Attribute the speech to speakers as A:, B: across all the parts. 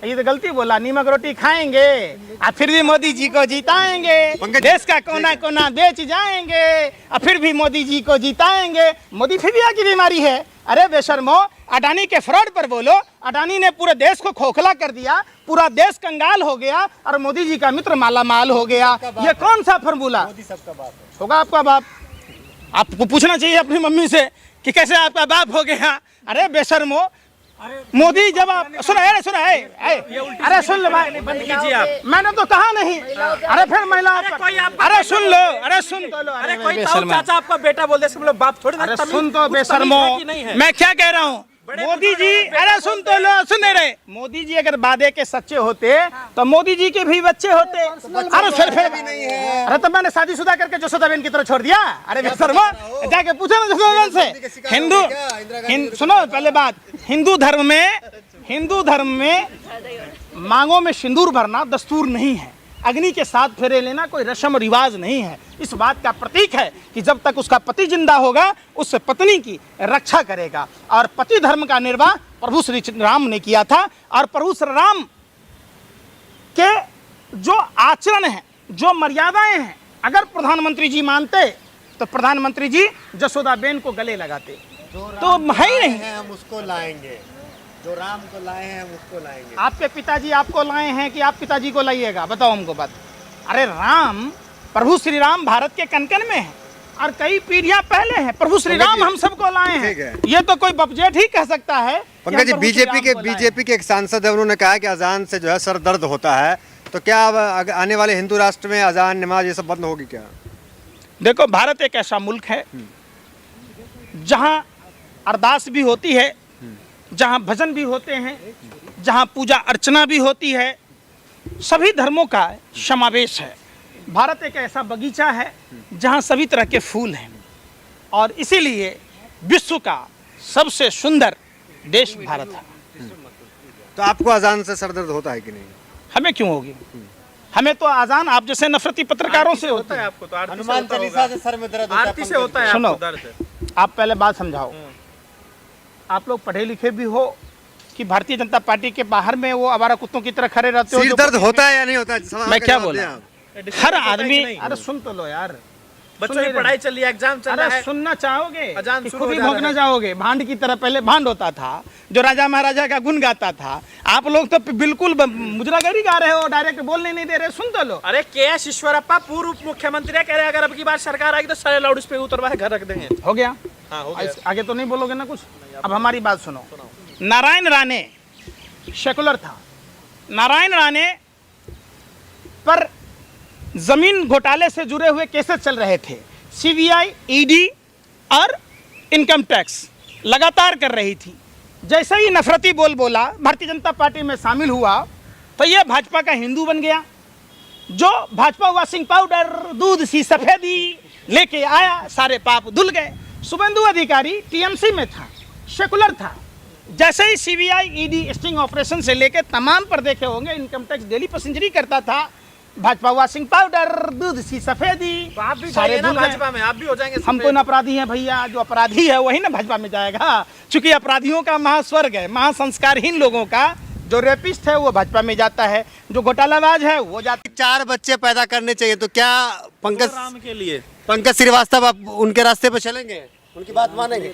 A: ये तो गलती बोला, नीमक रोटी खाएंगे और फिर भी मोदी जी को जिताएंगे, देश का कोना कोना बेच जाएंगे और फिर भी मोदी जी को जिताएंगे। मोदी फिर की बीमारी है। अरे बेशर्मो, अडानी के फ्रॉड पर बोलो। अडानी ने पूरे देश को खोखला कर दिया, पूरा देश कंगाल हो गया और मोदी जी का मित्र माला माल हो गया। ये कौन सा फॉर्मूला?
B: मोदी सबका बाप है।
A: होगा आपका बाप। आपको पूछना चाहिए अपनी मम्मी से कि कैसे आपका बाप हो गया। अरे बेशर्मो, मोदी जब आप सुनो, अरे सुनो, अरे सुन लो भाई,
C: बंद कीजिए आप।
A: मैंने तो कहा नहीं। अरे फिर महिला, अरे सुन लो, अरे सुन तो लो।
C: अरे कोई चाचा आपका बेटा बोल दे, सब लोग बाप थोड़ी।
A: अरे सुन तो बेशर्मो, मैं क्या कह रहा हूँ। मोदी जी, अरे सुन तो लो, सुन रहे। मोदी जी अगर वादे के सच्चे होते तो मोदी जी के भी बच्चे होते। अरे फिर भी नहीं है। अरे तो मैंने शादीशुदा करके जसोदाबेन की तरह छोड़ दिया। अरे बेशर्मो, जाके पूछो ना जसोदाबेन से। हिंदू सुनो, पहले बात, हिंदू धर्म में मांगों में सिंदूर भरना दस्तूर नहीं है। अग्नि के साथ फेरे लेना कोई रस्म रिवाज नहीं है। इस बात का प्रतीक है कि जब तक उसका पति जिंदा होगा उससे पत्नी की रक्षा करेगा। और पति धर्म का निर्वाह प्रभु श्री राम ने किया था। और प्रभु श्री राम के जो आचरण है, जो मर्यादाएं हैं, अगर प्रधानमंत्री जी मानते तो प्रधानमंत्री जी जसोदाबेन को गले लगाते। तो है ही नहीं।
B: हम उसको लाएंगे, जो राम को लाए हैं हम उसको लाएंगे।
A: आपके पिताजी आपको लाए हैं कि आप पिताजी को लाइएगा? बताओ हमको बात। अरे राम, प्रभु श्री राम भारत के कन-कन में है और कई पीढ़ियां पहले हैं। प्रभु श्री राम हम सबको लाए हैं। ये तो कोई बपजेठ ही कह सकता है।
B: पंकज जी, बीजेपी के एक सांसद है, उन्होंने कहा कि अजान से जो है सर दर्द होता है। तो क्या अब आने वाले हिंदू राष्ट्र में अजान, नमाज ये सब बंद होगी क्या?
A: देखो, भारत एक ऐसा मुल्क है जहां अरदास भी होती है, जहां भजन भी होते हैं, जहां पूजा अर्चना भी होती है, सभी धर्मों का समावेश है। भारत एक ऐसा बगीचा है जहां सभी तरह के फूल हैं और इसीलिए विश्व का सबसे सुंदर देश भारत है।
B: तो आपको अजान से सरदर्द होता है कि नहीं?
A: हमें क्यों होगी? हमें तो अजान आप जैसे नफरती पत्रकारों से होता है।
C: आपको तो
B: हनुमान चालीसा से सर में दर्द होता है।
C: आरती से होता है।
A: सुनो, आप पहले बात समझाओ। आप लोग पढ़े लिखे भी हो कि भारतीय जनता पार्टी के बाहर में वो आवारा कुत्तों की तरह खड़े रहते हो?
B: सिर दर्द होता है या नहीं होता?
A: मैं क्या बोला? हर आदमी, अरे सुन तो लो यार,
C: बच्चों की पढ़ाई चल रही है, एग्जाम चल रहा है।
A: सुनना चाहोगे?
C: अजान शुरू
A: खुद ही भोगना चाहोगे? भांड की तरह पहले भांड होता था जो राजा महाराजा का गुण गाता था। आप लोग तो बिल्कुल मुजरागरी गा रहे हो, डायरेक्ट बोलने नहीं दे रहे। सुन तो लो।
C: अरे के.एस. ईश्वरप्पा पूर्व मुख्यमंत्री कह रहे अगर अब की बार सरकार आएगी तो सारे लाउड स्पीकर उतरवा के घर रख देंगे।
A: हो गया?
C: हाँ, हो गया।
A: आगे तो नहीं बोलोगे ना कुछ? अब हमारी बात सुनो। नारायण राणे सेकुलर था। नारायण राणे पर जमीन घोटाले से जुड़े हुए केसेस चल रहे थे। सीबीआई, ईडी और इनकम टैक्स लगातार कर रही थी। जैसे ही नफरती बोला, भारतीय जनता पार्टी में शामिल हुआ तो ये भाजपा का हिंदू बन गया। जो भाजपा वॉशिंग पाउडर, दूध सी सफेदी लेके आया, सारे पाप धुल गए। शुभेंदु अधिकारी टीएमसी में था, सेकुलर था। जैसे ही सीबीआई, ईडी स्टिंग ऑपरेशन से लेकर तमाम पर देखे होंगे, इनकम टैक्स डेली पैसेंजरी करता था। भाजपा वॉशिंग पाउडर, दूध सी सफेदी,
C: तो आप भी
A: सारे
C: ना भाजपा में, आप भी हो जाएंगे।
A: हम कोई अपराधी हैं भैया? जो अपराधी है वही ना भाजपा में जाएगा। चूंकि अपराधियों का महास्वर्ग है, महासंस्कारहीन लोगों का। जो रेपिस्ट है वो भाजपा में जाता है, जो घोटालाबाज है वो जाता है।
B: 4 बच्चे पैदा करने चाहिए, तो क्या
C: राम के लिए
B: पंकज श्रीवास्तव आप उनके रास्ते पर चलेंगे? उनकी बात मानेंगे?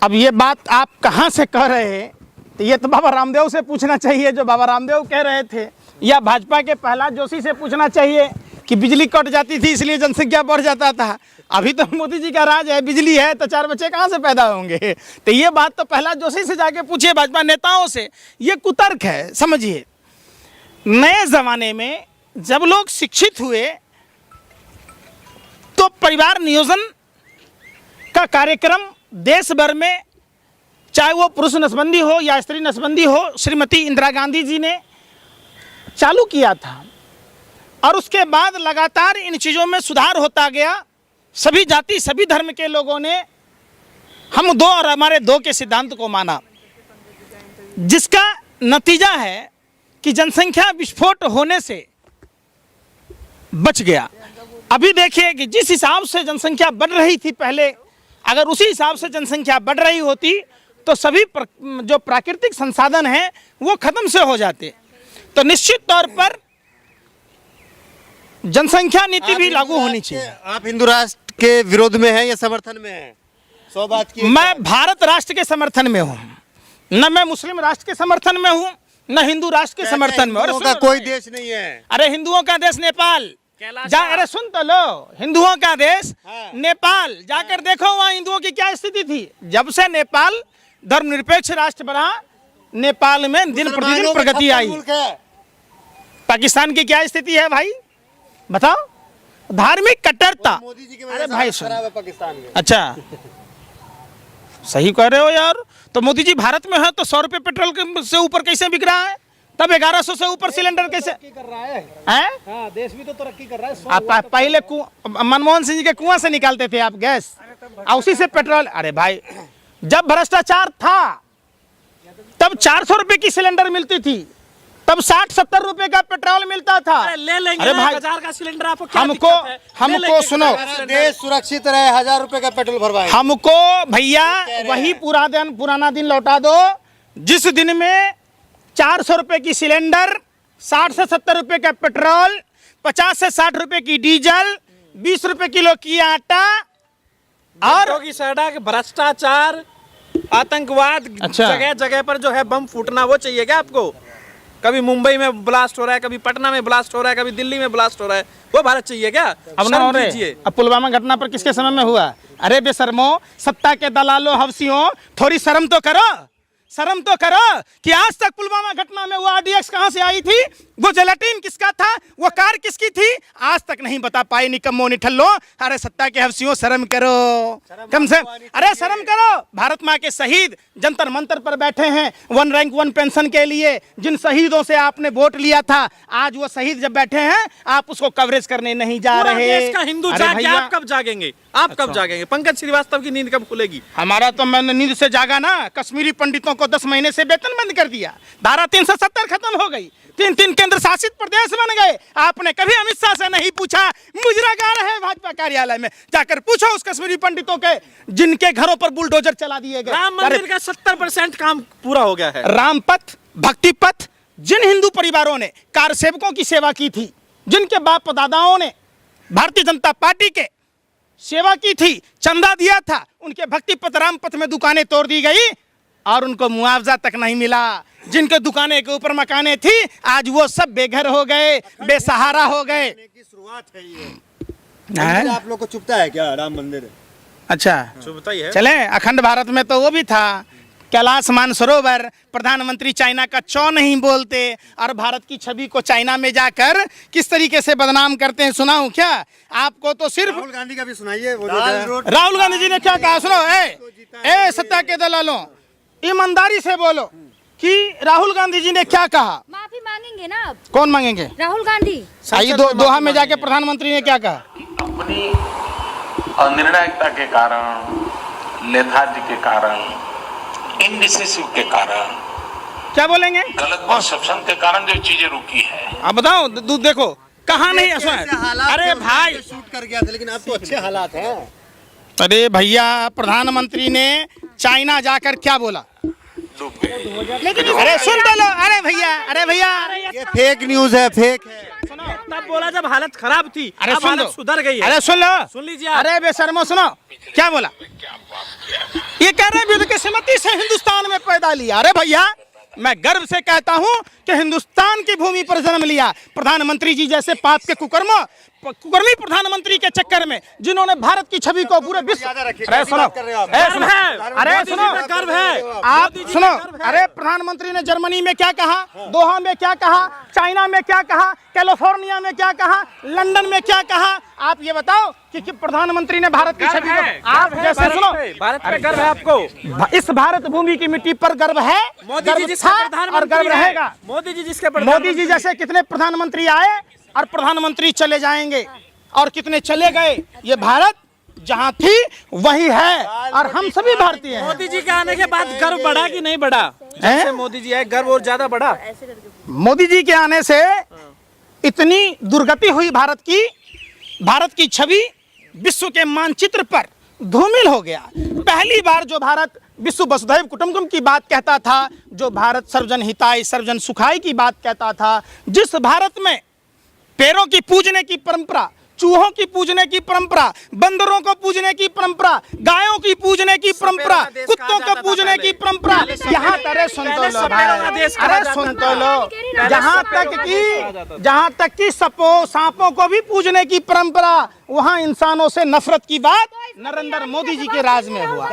A: अब ये बात आप कहाँ से कह रहे हैं? तो ये तो बाबा रामदेव से पूछना चाहिए जो बाबा रामदेव कह रहे थे, या भाजपा के प्रहलाद जोशी से पूछना चाहिए कि बिजली कट जाती थी इसलिए जनसंख्या बढ़ जाता था। अभी तो मोदी जी का राज है, बिजली है तो 4 बच्चे कहाँ से पैदा होंगे? तो ये बात तो प्रहलाद जोशी से जाके पूछिए, भाजपा नेताओं से। ये कुतर्क है, समझिए। नए जमाने में जब लोग शिक्षित हुए तो परिवार नियोजन का कार्यक्रम देश भर में, चाहे वो पुरुष नसबंदी हो या स्त्री नसबंदी हो, श्रीमती इंदिरा गांधी जी ने चालू किया था। और उसके बाद लगातार इन चीज़ों में सुधार होता गया। सभी जाति, सभी धर्म के लोगों ने हम दो और हमारे दो के सिद्धांत को माना, जिसका नतीजा है कि जनसंख्या विस्फोट होने से बच गया। अभी देखिए कि जिस हिसाब से जनसंख्या बढ़ रही थी पहले, अगर उसी हिसाब से जनसंख्या बढ़ रही होती तो सभी जो प्राकृतिक संसाधन हैं वो खत्म से हो जाते। तो निश्चित तौर पर जनसंख्या नीति भी लागू होनी चाहिए।
B: आप हिंदू राष्ट्र के विरोध में हैं या समर्थन में हैं? 100 बात की।
A: मैं भारत राष्ट्र के समर्थन में हूँ, न मैं मुस्लिम राष्ट्र के समर्थन में हूँ, न हिंदू राष्ट्र के समर्थन में।
B: हिंदुओं का कोई देश नहीं है।
A: अरे हिंदुओं का देश नेपाल अरे सुन तो लो, हिंदुओं का देश नेपाल जाकर देखो, वहाँ हिंदुओं की क्या स्थिति थी। जब से नेपाल धर्मनिरपेक्ष राष्ट्र बना, नेपाल में दिन प्रतिदिन प्रगति आई। पाकिस्तान की क्या स्थिति है भाई बताओ? धार्मिक कट्टरता।
B: मोदी जी की
A: अरे
B: वजह
A: भाई
B: से खराब है पाकिस्तान में।
A: अच्छा सही कह रहे हो यार। तो मोदी जी भारत में है तो 100 रुपये पेट्रोल से ऊपर कैसे बिक रहा है? तब 1100 से ऊपर सिलेंडर कैसे
D: कर रहा है?
A: हैं?
D: देश भी तो तरक्की कर रहा है।
A: आप पहले मनमोहन सिंह जी के कुआं से निकालते थे आप गैस, उसी से पेट्रोल। अरे भाई जब भ्रष्टाचार था तब 400 रुपए की सिलेंडर मिलती थी, तब 60-70 रुपए का पेट्रोल मिलता था।
C: अरे ले लेंगे।
A: अरे भाई
C: 1000 का सिलेंडर आपको क्या
A: हमको सुनो,
B: देश सुरक्षित रहे, 1000 रुपए का पेट्रोल भरवाए।
A: हमको भैया वही पुराना दिन लौटा दो, जिस दिन में 400 रुपए की सिलेंडर, 60 से 70 रुपए का पेट्रोल, 50 से 60 रुपए की डीजल, 20 रुपए किलो की आटा और
C: की सड़क, भ्रष्टाचार, आतंकवाद,
A: अच्छा।
C: जगह जगह पर जो है बम फूटना, वो चाहिए क्या आपको? कभी मुंबई में ब्लास्ट हो रहा है, कभी पटना में ब्लास्ट हो रहा है, कभी दिल्ली में ब्लास्ट हो रहा है, वो भारत चाहिए क्या?
A: अब ना हो रहे। अब पुलवामा घटना पर किसके समय में हुआ? अरे बेशर्मो, सत्ता के दलालों, हवसियों, थोड़ी शर्म तो करो, शर्म तो करो कि आज तक पुलवामा घटना में वो RDX कहां से आई थी, वो जेलाटिन किसका था, वो कार किसकी थी, आज तक नहीं बता पाए। निकम्मो निठल्लो। अरे सत्ता के हवसियों शर्म करो, कम से अरे शर्म करो। भारत माँ के शहीद जंतर मंतर पर बैठे हैं 1 रैंक 1 पेंशन के लिए, जिन शहीदों से आपने वोट लिया था, आज वो शहीद जब बैठे हैं आप उसको कवरेज करने नहीं जा रहे।
C: देश का हिंदू जागे, आप कब जागेंगे? आप कब जागेंगे? पंकज श्रीवास्तव की नींद कब खुलेगी?
A: हमारा तो मैंने नींद से जागा ना। कश्मीरी पंडितों को 10 महीने से वेतन बंद कर दिया, धारा 370 खत्म हो गई, 3 केंद्र शासित प्रदेश बन गए। आपने कभी अमित शाह से नहीं पूछा मुजरा गा रहे भाजपा कार्यालय में, जाकर पूछो उस कश्मीरी पंडितों के जिनके घरों पर बुलडोजर चला दिए गए।
C: राम मंदिर का 70% काम पूरा हो गया है।
A: रामपथ, भक्ति पथ, जिन हिंदू परिवारों ने कार सेवकों की सेवा की थी, जिनके बाप दादाओं ने भारतीय जनता पार्टी के सेवा की थी, चंदा दिया था, उनके भक्ति पथ रामपथ में दुकानें तोड़ दी गई और उनको मुआवजा तक नहीं मिला। जिनके दुकानें के ऊपर मकानें थी, आज वो सब बेघर हो गए, बेसहारा हो गए।
B: की शुरुआत है ये। आप लोग को चुभता है क्या राम मंदिर?
A: अच्छा
C: चुभता ही है।
A: चले, अखंड भारत में तो वो भी था, कैलाश मानसरोवर। प्रधानमंत्री चाइना का चौ नहीं बोलते और भारत की छवि को चाइना में जाकर किस तरीके से बदनाम करते हैं, सुनाऊं क्या आपको? तो सिर्फ
B: राहुल गांधी का भी सुनाइए।
A: राहुल गांधी जी ने क्या कहा, सुनो। ए सत्ता के दलालों, ईमानदारी से बोलो कि राहुल गांधी जी ने क्या कहा।
E: माफी मांगेंगे ना आप?
A: कौन मांगेंगे?
E: राहुल गांधी।
A: आइए दोहा में जाके प्रधानमंत्री ने क्या कहा?
F: अपनी अनिर्णायकता के कारण, लेथार्जी के कारण, इंडिसिसिव के कारण,
A: क्या बोलेंगे,
F: गलत परसेप्शन के कारण जो चीजें रुकी है।
A: अब बताओ देखो कहा नहीं ऐसा। अरे भाई
B: शूट कर गया था, लेकिन अब तो अच्छे हालात हैं।
A: अरे भैया, प्रधानमंत्री ने चाइना जाकर क्या बोला?
F: लेकिन
A: अरे सुन तो लो। अरे भैया
B: ये फेक न्यूज है, फेक है।
C: तब बोला जब हालत खराब थी,
A: अरे
C: अब
A: सुन
C: हालत
A: लो,
C: सुधर गई है।
A: अरे सुन लो,
C: सुन लीजिए आप।
A: अरे बेशर्मो सुनो क्या बोला। ये कह रहे हैं किस्मती से हिंदुस्तान में पैदा लिया। अरे भैया, मैं गर्व से कहता हूं कि हिंदुस्तान की भूमि पर जन्म लिया। प्रधानमंत्री जी जैसे पाप के कुकर्मी प्रधानमंत्री के चक्कर में, जिन्होंने भारत की छवि को पूरे विश्व। अरे सुनो, अरे सुनो,
C: गर्व है
A: आप सुनो। अरे प्रधानमंत्री ने जर्मनी में क्या कहा, दोहा में क्या कहा, चाइना में क्या कहा, कैलिफोर्निया में क्या कहा, लंदन में क्या कहा। आप ये बताओ कि प्रधानमंत्री ने भारत की छवि को, आप जैसे सुनो,
C: भारत पे गर्व है आपको?
A: इस भारत भूमि की मिट्टी पर गर्व है,
C: मोदी जी जिसके
A: और
C: प्रधानमंत्री
A: गर्व रहेगा।
C: मोदी जी जिसके
A: मोदी जी जैसे कितने प्रधानमंत्री आए और प्रधानमंत्री चले जाएंगे, और कितने चले गए। ये भारत जहाँ थी वही है, और हम सभी भारतीय हैं।
C: मोदी जी के आने के बाद गर्व बढ़ा कि नहीं बढ़ा? जैसे मोदी जी आए, गर्व और ज्यादा बढ़ा।
A: मोदी जी के आने से इतनी दुर्गति हुई भारत की छवि विश्व के मानचित्र पर धूमिल हो गया। पहली बार जो भारत विश्व वसुधैव कुटुंबकम की बात कहता था, जो भारत सर्वजन हिताय सर्वजन सुखाय की बात कहता था, जिस भारत में पैरों की पूजने की परंपरा, चूहों की पूजने की परंपरा, बंदरों को पूजने की परंपरा, गायों की पूजने की परंपरा, कुत्तों को पूजने की परंपरा, यहाँ अरे सुन तो लो भाई, अरे सुन तो लो, जहाँ तक कि सांपों को भी पूजने की परंपरा, वहाँ इंसानों से नफरत की बात नरेंद्र मोदी जी के राज में हुआ।